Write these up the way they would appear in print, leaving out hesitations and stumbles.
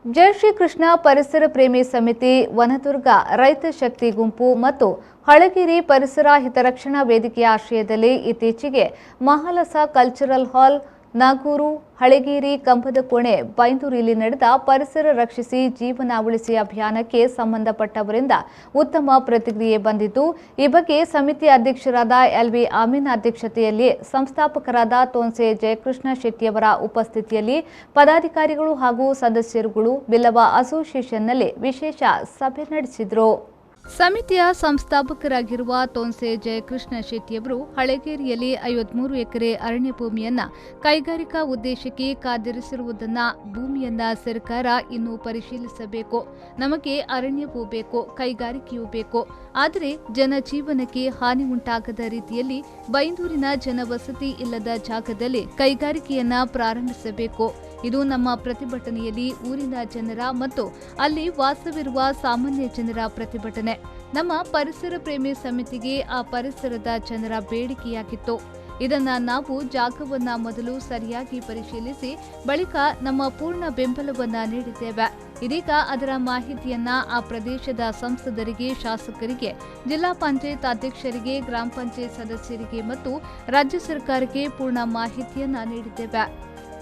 ಜೈ ಶ್ರೀ ಕೃಷ್ಣ ಪರಿಸರ ಪ್ರೇಮಿ ಸಮಿತಿ, ವನದುರ್ಗ ರೈತ ಶಕ್ತಿ ಗುಂಪು ಮತ್ತು ಹಳಗಿರಿ ಪರಿಸರ ಹಿತರಕ್ಷಣಾ ವೇದಿಕೆಯ ಆಶ್ರಯದಲ್ಲಿ ಇತ್ತೀಚೆಗೆ ಮಹಾಲಸ ಕಲ್ಚರಲ್ ಹಾಲ್, ನಾಗೂರು, ಹಳಗಿರಿ, ಕಂಬದಕೋಣೆ, ಬೈಂದೂರಿನಲ್ಲಿ ನಡೆದ ಪರಿಸರ ರಕ್ಷಿಸಿ ಜೀವನ ಉಳಿಸಿ ಅಭಿಯಾನಕ್ಕೆ ಸಂಬಂಧಪಟ್ಟವರಿಂದ ಉತ್ತಮ ಪ್ರತಿಕ್ರಿಯೆ ಬಂದಿದ್ದು, ಈ ಬಗ್ಗೆ ಸಮಿತಿ ಅಧ್ಯಕ್ಷರಾದ ಎಲ್ವಿ ಆಮೀನ್ ಅಧ್ಯಕ್ಷತೆಯಲ್ಲಿ ಸಂಸ್ಥಾಪಕರಾದ ತೋನ್ಸೆ ಜಯಕೃಷ್ಣ ಶೆಟ್ಟಿಯವರ ಉಪಸ್ಥಿತಿಯಲ್ಲಿ ಪದಾಧಿಕಾರಿಗಳು ಹಾಗೂ ಸದಸ್ಯರುಗಳು ಬಿಲ್ಲವ ಅಸೋಸಿಯೇಷನ್ನಲ್ಲಿ ವಿಶೇಷ ಸಭೆ ನಡೆಸಿದರು. ಸಮಿತಿಯ ಸಂಸ್ಥಾಪಕರಾಗಿರುವ ತೋನ್ಸೆ ಜಯಕೃಷ್ಣ ಶೆಟ್ಟಿಯವರು ಹಳಗೇರಿಯಲ್ಲಿ 53 ಎಕರೆ ಅರಣ್ಯ ಭೂಮಿಯನ್ನ ಕೈಗಾರಿಕಾ ಉದ್ದೇಶಕ್ಕೆ ಕಾದಿರಿಸಿರುವುದನ್ನು, ಭೂಮಿಯನ್ನ ಸರ್ಕಾರ ಇನ್ನೂ ಪರಿಶೀಲಿಸಬೇಕು. ನಮಗೆ ಅರಣ್ಯವೂ ಬೇಕು, ಕೈಗಾರಿಕೆಯೂ ಬೇಕು. ಆದರೆ ಜನಜೀವನಕ್ಕೆ ಹಾನಿ ಉಂಟಾಗದ ರೀತಿಯಲ್ಲಿ ಬೈಂದೂರಿನ ಜನವಸತಿ ಇಲ್ಲದ ಜಾಗದಲ್ಲಿ ಕೈಗಾರಿಕೆಯನ್ನ ಪ್ರಾರಂಭಿಸಬೇಕು. ಇದು ನಮ್ಮ ಪ್ರತಿಭಟನೆಯಲ್ಲಿ ಊರಿನ ಜನರ ಮತ್ತು ಅಲ್ಲಿ ವಾಸವಿರುವ ಸಾಮಾನ್ಯ ಜನರ ಪ್ರತಿಭಟನೆ. ನಮ್ಮ ಪರಿಸರ ಪ್ರೇಮಿ ಸಮಿತಿಗೆ ಆ ಪರಿಸರದ ಜನರ ಬೇಡಿಕೆಯಾಗಿತ್ತು. ಇದನ್ನ ನಾವು ಜಾಗವನ್ನ ಮೊದಲು ಸರಿಯಾಗಿ ಪರಿಶೀಲಿಸಿ ಬಳಿಕ ನಮ್ಮ ಪೂರ್ಣ ಬೆಂಬಲವನ್ನ ನೀಡಿದ್ದೇವೆ. ಇದೀಗ ಅದರ ಮಾಹಿತಿಯನ್ನ ಆ ಪ್ರದೇಶದ ಸಂಸದರಿಗೆ, ಶಾಸಕರಿಗೆ, ಜಿಲ್ಲಾ ಪಂಚಾಯತ್ ಅಧ್ಯಕ್ಷರಿಗೆ, ಗ್ರಾಮ ಪಂಚಾಯತ್ ಸದಸ್ಯರಿಗೆ ಮತ್ತು ರಾಜ್ಯ ಸರ್ಕಾರಕ್ಕೆ ಪೂರ್ಣ ಮಾಹಿತಿಯನ್ನ ನೀಡಿದ್ದೇವೆ.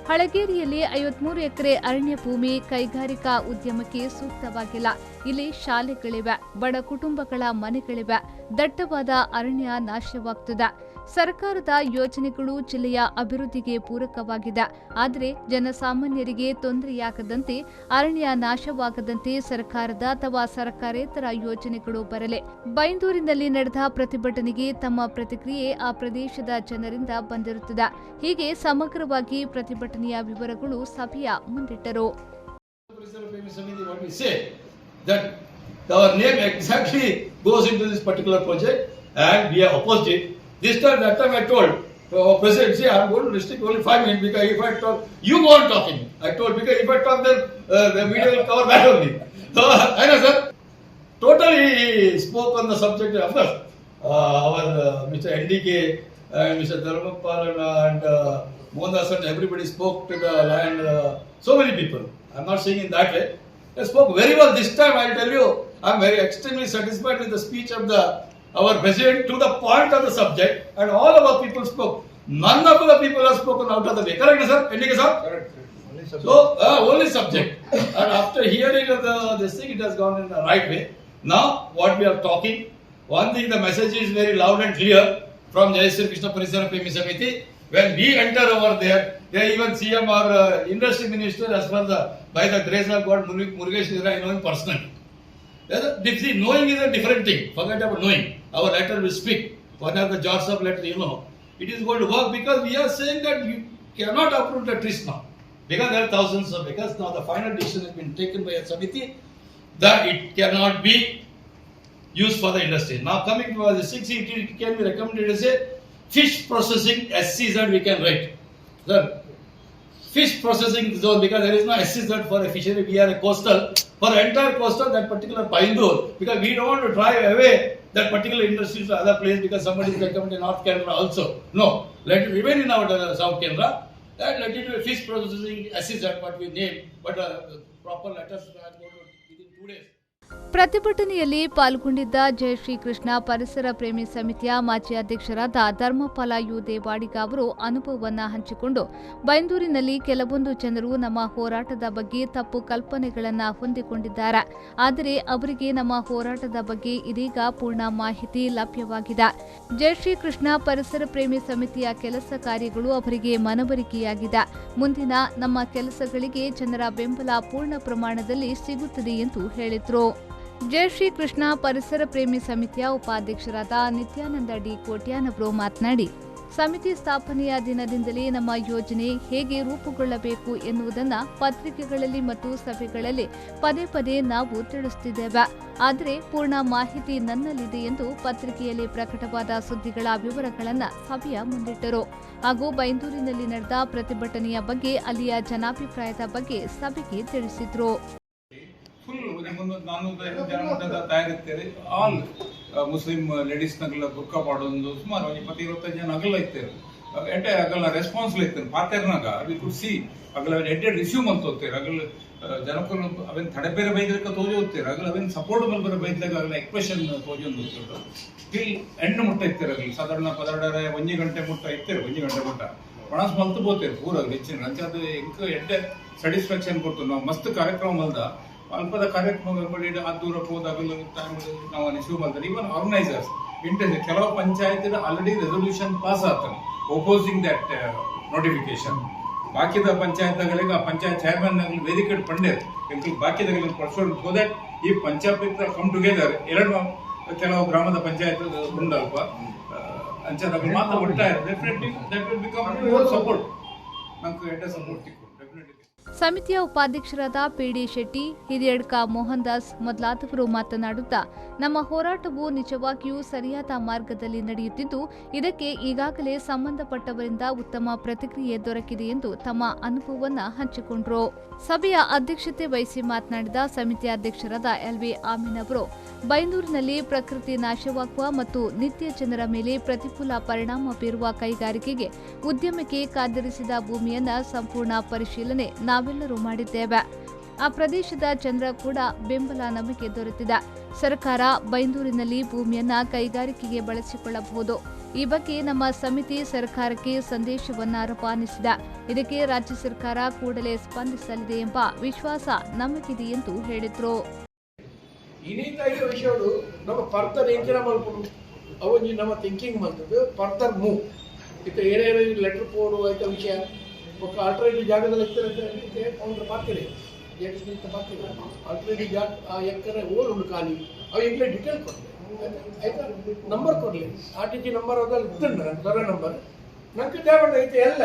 ಹಳಗೇರಿಯಲ್ಲಿ 53 ಎಕರೆ ಅರಣ್ಯ ಭೂಮಿ ಕೈಗಾರಿಕಾ ಉದ್ಯಮಕ್ಕೆ ಸೂಕ್ತವಾಗಿಲ್ಲ. ಇಲ್ಲಿ ಶಾಲೆಗಳಿವೆ, ಬಡ ಕುಟುಂಬಗಳ ಮನೆಗಳಿವೆ, ದಟ್ಟವಾದ ಅರಣ್ಯ ನಾಶವಾಗುತ್ತದೆ. ಸರ್ಕಾರದ ಯೋಜನೆಗಳು ಜಿಲ್ಲೆಯ ಅಭಿವೃದ್ಧಿಗೆ ಪೂರಕವಾಗಿದೆ. ಆದರೆ ಜನಸಾಮಾನ್ಯರಿಗೆ ತೊಂದರೆಯಾಗದಂತೆ, ಅರಣ್ಯ ನಾಶವಾಗದಂತೆ ಸರ್ಕಾರದ ಅಥವಾ ಸರ್ಕಾರೇತರ ಯೋಜನೆಗಳು ಬರಲಿ. ಬೈಂದೂರಿನಲ್ಲಿ ನಡೆದ ಪ್ರತಿಭಟನೆಗೆ ತಮ್ಮ ಪ್ರತಿಕ್ರಿಯೆ ಆ ಪ್ರದೇಶದ ಜನರಿಂದ ಬಂದಿರುತ್ತದೆ. ಹೀಗೆ ಸಮಗ್ರವಾಗಿ ಪ್ರತಿಭಟನೆಯ ವಿವರಗಳು ಸಭೆಯ ಮುಂದಿಟ್ಟರು. This time, that time I told President, see, I'm going to restrict only 5 minutes because if I talk, you go on talking. I told because if I talk, then the media will cover that only. So, I know, sir. Totally spoke on the subject. Of course, our Mr. NDK and Mr. Dharmapalana and Mohandas and everybody spoke to the land. So many people. I'm not saying in that way. They spoke very well. This time, I'll tell you, I'm very extremely satisfied with the speech of our president to the point of the subject, and all of our people spoke. None of the people have spoken out of the way. Correct, sir? Ending, sir? Correct. So, only subject. And after hearing this thing, it has gone in the right way. Now, what we are talking, one thing, the message is very loud and clear from Jai Shri Krishna Parisara Premi Samiti. When we enter over there, even CM or Industry Minister, as far by the grace of God, Murugesh, I know him personally. See, knowing is a different thing. Forget about knowing. Our letter will speak. One of the jars of letter, it is going to work because we are saying that you cannot uproot the trees now. Because there are thousands of acres. Now the final decision has been taken by a Samiti that it cannot be used for the industry. Now coming to the 6, it can be recommended as a fish processing SCZ we can write. Sir, fish processing zone, because there is no SCZ for a fishery. We are a coastal. For the entire coastal, that particular Paindur, because we don't want to drive away that particular industry to other place because somebody is recommended in North Canada also. No, let it remain in our South Canada. Let it be fish processing SCZ, what we name, but proper letters are going to within 2 days. ಪ್ರತಿಭಟನೆಯಲ್ಲಿ ಪಾಲ್ಗೊಂಡಿದ್ದ ಜೈ ಶ್ರೀ ಕೃಷ್ಣ ಪರಿಸರ ಪ್ರೇಮಿ ಸಮಿತಿಯ ಮಾಜಿ ಅಧ್ಯಕ್ಷರಾದ Dharmapala you Devadiga ಅವರು ಅನುಭವವನ್ನು ಹಂಚಿಕೊಂಡು, ಬೈಂದೂರಿನಲ್ಲಿ ಕೆಲವೊಂದು ಜನರು ನಮ್ಮ ಹೋರಾಟದ ಬಗ್ಗೆ ತಪ್ಪು ಕಲ್ಪನೆಗಳನ್ನು ಹೊಂದಿಕೊಂಡಿದ್ದಾರೆ. ಆದರೆ ಅವರಿಗೆ ನಮ್ಮ ಹೋರಾಟದ ಬಗ್ಗೆ ಇದೀಗ ಪೂರ್ಣ ಮಾಹಿತಿ ಲಭ್ಯವಾಗಿದೆ. ಜೈ ಶ್ರೀ ಕೃಷ್ಣ ಪರಿಸರ ಪ್ರೇಮಿ ಸಮಿತಿಯ ಕೆಲಸ ಕಾರ್ಯಗಳು ಅವರಿಗೆ ಮನವರಿಕೆಯಾಗಿದೆ. ಮುಂದಿನ ನಮ್ಮ ಕೆಲಸಗಳಿಗೆ ಜನರ ಬೆಂಬಲ ಪೂರ್ಣ ಪ್ರಮಾಣದಲ್ಲಿ ಸಿಗುತ್ತದೆ ಎಂದು ಹೇಳಿದರು. ಜೈ ಶ್ರೀ ಕೃಷ್ಣ ಪರಿಸರ ಪ್ರೇಮಿ ಸಮಿತಿಯ ಉಪಾಧ್ಯಕ್ಷರಾದ ನಿತ್ಯಾನಂದ ಡಿ ಕೋಟ್ಯಾನ್ ಅವರು ಮಾತನಾಡಿ, ಸಮಿತಿ ಸ್ಥಾಪನೆಯ ದಿನದಿಂದಲೇ ನಮ್ಮ ಯೋಜನೆ ಹೇಗೆ ರೂಪುಗೊಳ್ಳಬೇಕು ಎನ್ನುವುದನ್ನು ಪತ್ರಿಕೆಗಳಲ್ಲಿ ಮತ್ತು ಸಭೆಗಳಲ್ಲಿ ಪದೇ ಪದೇ ನಾವು ತಿಳಿಸುತ್ತಿದ್ದೇವೆ. ಆದರೆ ಪೂರ್ಣ ಮಾಹಿತಿ ನನ್ನಲ್ಲಿದೆ ಎಂದು ಪತ್ರಿಕೆಯಲ್ಲಿ ಪ್ರಕಟವಾದ ಸುದ್ದಿಗಳ ವಿವರಗಳನ್ನು ಸಭೆಯ ಮುಂದಿಟ್ಟರು. ಹಾಗೂ ಬೈಂದೂರಿನಲ್ಲಿ ನಡೆದ ಪ್ರತಿಭಟನೆಯ ಬಗ್ಗೆ, ಅಲ್ಲಿಯ ಜನಾಭಿಪ್ರಾಯದ ಬಗ್ಗೆ ಸಭೆಗೆ ತಿಳಿಸಿದರು. ಫುಲ್ 450 ಜನ ತಯಾರಿರ್ತೇವೆ. ಆಲ್ ಮುಸ್ಲಿಂ ಲೇಡೀಸ್ ನಗಲ ಬುಕ್ಕ ಪಾಡೊಂದು ಸುಮಾರು 20-25 ಜನ ಅಗಲ ಇರ್ತೇವೆ. ಎಡ್ಡೆ ಅಗಲ ರೆಸ್ಪಾನ್ಸ್ ಇರ್ತೇನೆ ಪಾತೇರ್ನಾಗ ವಿ ಕುಡ್ ಸಿ ಅಗಲ ಎಡ್ಡೆ ರಿಸ್ಯೂಮ್ ಅಂತ ಹೋಗ್ತೇವೆ. ಅಗಲ ಜನಕ್ಕೂ ಅವನ್ ತಡೆಬೇರೆ ಬೈದಕ್ಕೆ ತೋಜಿ ಹೋಗ್ತೀರ ಆಗಲ್ಲ ಅವನ್ ಸಪೋರ್ಟ್ ಮಲ್ಬರ ಬೈದಾಗ ಆಗಲ್ಲ ಎಕ್ಸ್ಪ್ರೆಷನ್ ತೋಜಿ ಒಂದು ಟಿಲ್ ಎಂಡ್ ಮುಟ್ಟ ಇರ್ತಿರಲ್ಲ ಸಾಧಾರಣ 12:30 ಗಂಟೆ ಮುಟ್ಟ ಇರ್ತೀರ 1 ಗಂಟೆ ಮುಟ್ಟ ಮನಸ್ ಮಲ್ತು ಬೋತೀರಿ ಪೂರ ಹೆಚ್ಚಿನ ಅಂಚದು ಎಂಕ ಎಡ್ಡೆ ಸ್ಯಾಟಿಸ್ಫ್ಯಾಕ್ಷನ್ ಕೊಡ್ತು ನಾವು ಮಸ್ತ್ ಕಾರ್ಯಕ್ರಮ ಮಲ್ದ ಅಲ್ಪದ ಕಾರ್ಯಕ್ರಮ ಆ ದೂರ ಹೋದಾಗಲೂ ನಾವು ಅನಿಸು ಮಾಡ್ತಾರೆ ಈವನ್ ಆರ್ಗನೈಸರ್ಸ್ ಇಂಟ್ರೆಸ್ಟ್ ಕೆಲವು ಪಂಚಾಯತ್ ಆಲ್ರೆಡಿ ರೆಸೊಲ್ಯೂಷನ್ ಪಾಸ್ ಆಗ್ತಾನೆ ಒಪೋಸಿಂಗ್ ದಟ್ ನೋಟಿಫಿಕೇಶನ್ ಬಾಕಿದ ಪಂಚಾಯತ್ಗಳಿಗೆ ಆ ಪಂಚಾಯತ್ ಚೇರ್ಮನ್ ವೇದಿಕೆ ಪಂಡೇರ್ ಬಾಕಿದಾಗ ಪಡಿಸೋದು ಸೋ ದಟ್ ಈ ಪಂಚಾಯತ್ ಕಮ್ ಟುಗೆದರ್ ಎರಡು ಕೆಲವು ಗ್ರಾಮದ ಪಂಚಾಯತ್ ಉಂಡಲ್ಪ ಅಂಚಾದಾಗ ಮಾತ್ರ ಒಟ್ಟಾರೆ definitely that will become support ನಂಗೆ ಎಡ್ಡೆ ಸಪೋರ್ಟ್ ಸಿಕ್ಕು ಡೆಫಿನೆಟ್ಲಿ. ಸಮಿತಿಯ ಉಪಾಧ್ಯಕ್ಷರಾದ ಪಿಡಿ ಶೆಟ್ಟಿ, ಹಿರಿಯಡ್ಕ ಮೋಹನ್ ದಾಸ್ ಮೊದಲಾದವರು ಮಾತನಾಡುತ್ತಾ, ನಮ್ಮ ಹೋರಾಟವು ನಿಜವಾಗಿಯೂ ಸರಿಯಾದ ಮಾರ್ಗದಲ್ಲಿ ನಡೆಯುತ್ತಿದ್ದು, ಇದಕ್ಕೆ ಈಗಾಗಲೇ ಸಂಬಂಧಪಟ್ಟವರಿಂದ ಉತ್ತಮ ಪ್ರತಿಕ್ರಿಯೆ ದೊರಕಿದೆ ಎಂದು ತಮ್ಮ ಅನುಭವವನ್ನು ಹಂಚಿಕೊಂಡರು. ಸಭೆಯ ಅಧ್ಯಕ್ಷತೆ ವಹಿಸಿ ಮಾತನಾಡಿದ ಸಮಿತಿ ಅಧ್ಯಕ್ಷರಾದ ಎಲ್ವಿ ಆಮೀನ್ ಅವರು, ಬೈಂದೂರಿನಲ್ಲಿ ಪ್ರಕೃತಿ ನಾಶವಾಗುವ ಮತ್ತು ನಿತ್ಯ ಜನರ ಮೇಲೆ ಪ್ರತಿಕೂಲ ಪರಿಣಾಮ ಬೀರುವ ಕೈಗಾರಿಕೆಗೆ ಉದ್ಯಮಕ್ಕೆ ಕಾದಿರಿಸಿದ ಭೂಮಿಯನ್ನ ಸಂಪೂರ್ಣ ಪರಿಶೀಲನೆ ನಾವೆಲ್ಲರೂ ಮಾಡಿದ್ದೇವೆ. ಆ ಪ್ರದೇಶದ ಜನರ ಕೂಡ ಬೆಂಬಲ ನಮಗೆ ದೊರೆತಿದೆ. ಸರ್ಕಾರ ಬೈಂದೂರಿನಲ್ಲಿ ಭೂಮಿಯನ್ನ ಕೈಗಾರಿಕೆಗೆ ಬಳಸಿಕೊಳ್ಳಬಹುದು. ಈ ಬಗ್ಗೆ ನಮ್ಮ ಸಮಿತಿ ಸರ್ಕಾರಕ್ಕೆ ಸಂದೇಶವನ್ನ ರವಾನಿಸಿದೆ. ಇದಕ್ಕೆ ರಾಜ್ಯ ಸರ್ಕಾರ ಕೂಡಲೇ ಸ್ಪಂದಿಸಲಿದೆ ಎಂಬ ವಿಶ್ವಾಸ ನಮಗಿದೆ ಎಂದು ಹೇಳಿದರು. ಇನ್ನಿಂದ ವಿಷಯಗಳು ನಮ್ಮ ಫರ್ದರ್ ಎಂಚಿನ ಮಲ್ಪುಡು ಅವೊಂಜಿ ನಮ್ಮ ಥಿಂಕಿಂಗ್ ಮಲ್ತದ್ದು ಫರ್ದರ್ ಮೂವ್ ಇತ್ತ ಏನೇನು ಲೆಟರ್ ಪೋಡು ಆಯ್ತ ವಿಷಯ ఒక ಆಲ್ಟರ್ನೇಟಿವ್ ಜಾಗದಲ್ಲಿ ಇರ್ತಾರೆ ಕೌಂಟರ್ ಮಾಡ್ತೀರಿ ಎಕ್ಸ್ನಿಂತ ಮಾಡ್ತೀರಿ ಆಲ್ಟರ್ನೇಟಿವ್ ಜಾಗ ಆ ಎಕ್ಕರೆ ಓಲ್ ಖಾಲಿ ಅವು ಈಗಲೇ ಡಿಟೇಲ್ ಕೊಡಲಿ ಆಯ್ತಾ ನಂಬರ್ ಕೊಡಲಿ RTC ನಂಬರ್ ಅದ್ರಲ್ಲಿ ಇತ್ತಂದ್ರೆ ಸರ್ವೆ ನಂಬರ್ ನಂಗೆ ಜಾಗ ಐತೆ ಎಲ್ಲ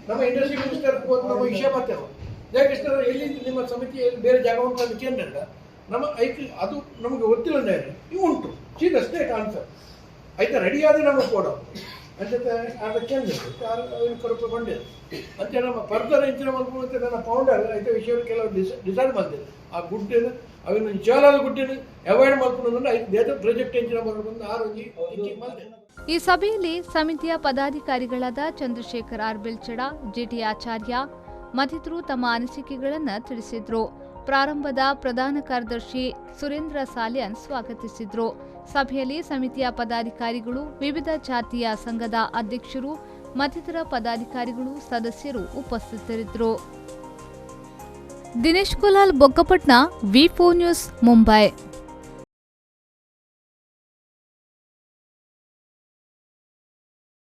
ನಮ್ಮ ಇಂಡಸ್ಟ್ರಿ ಮಿನಿಸ್ಟರ್ ಹೋಗಿ ನಮ್ಮ ವಿಷಯ ಮಾಡ್ತೇವೆ ಜಯಕೃಷ್ಣ ಎಲ್ಲಿ ನಿಮ್ಮ ಸಮಿತಿಯಲ್ಲಿ ಬೇರೆ ಜಾಗವನ್ನು ಕೇಂದ್ರ ನಮ್ಮ ಐತಿ ಅದು ನಮಗೆ ಗೊತ್ತಿಲ್ಲ ಇವು ಉಂಟು ಸೀದ ಸ್ಟೇಟ್ ಆನ್ಸರ್ ಆಯ್ತಾ ರೆಡಿ ಆದ್ರೆ ನಮಗೆ ಕೊಡೋ ಅಂತ ಅದಕ್ಕೆ ಕರುಪು ಬಂದಿದೆ ಅಂತ ನಮ್ಮ ಫರ್ದರ್ ಹೆಂಚಿನ ಮಲ್ಕೊಂಡು ನನ್ನ ಫೌಂಡರ್ ಐತೆ ವಿಷಯ ಕೆಲವು ಡಿಸೈಡ್ ಮಾಡ್ತೇವೆ ಆ ಗುಡ್ಡೇನು ಅವನ್ನ ನಿಜವಾದ ಗುಡ್ಡೇನು ಅವಾಯ್ಡ್ ಮಾಡ್ಕೊಂಡು ಐದು ಪ್ರಾಜೆಕ್ಟ್ ಹೆಂಚಿನ ಮಲ್ಕೊಂಡು ಆರೋಗ್ಯ ಮಾಡ್ತೇವೆ. ಈ ಸಭೆಯಲ್ಲಿ ಸಮಿತಿಯ ಪದಾಧಿಕಾರಿಗಳಾದ ಚಂದ್ರಶೇಖರ್ ಆರ್ ಬೆಲ್ಚಡ, ಜಿಟಿ ಆಚಾರ್ಯ ಮತ್ತಿತರರು ತಮ್ಮ ಅನಿಸಿಕೆಗಳನ್ನು ತಿಳಿಸಿದರು. ಪ್ರಾರಂಭದ ಪ್ರಧಾನ ಕಾರ್ಯದರ್ಶಿ ಸುರೇಂದ್ರ ಸಾಲ್ಯನ್ ಸ್ವಾಗತಿಸಿದರು. ಸಭೆಯಲ್ಲಿ ಸಮಿತಿಯ ಪದಾಧಿಕಾರಿಗಳು, ವಿವಿಧ ಜಾತಿಯ ಸಂಘದ ಅಧ್ಯಕ್ಷರು ಮತ್ತಿತರ ಪದಾಧಿಕಾರಿಗಳು, ಸದಸ್ಯರು ಉಪಸ್ಥಿತರಿದ್ದರು. ದಿನೇಶ್ ಕುಲಾಲ್ ಬೊಕ್ಕಪಟ್ನ, ವಿ4 ನ್ಯೂಸ್, ಮುಂಬೈ.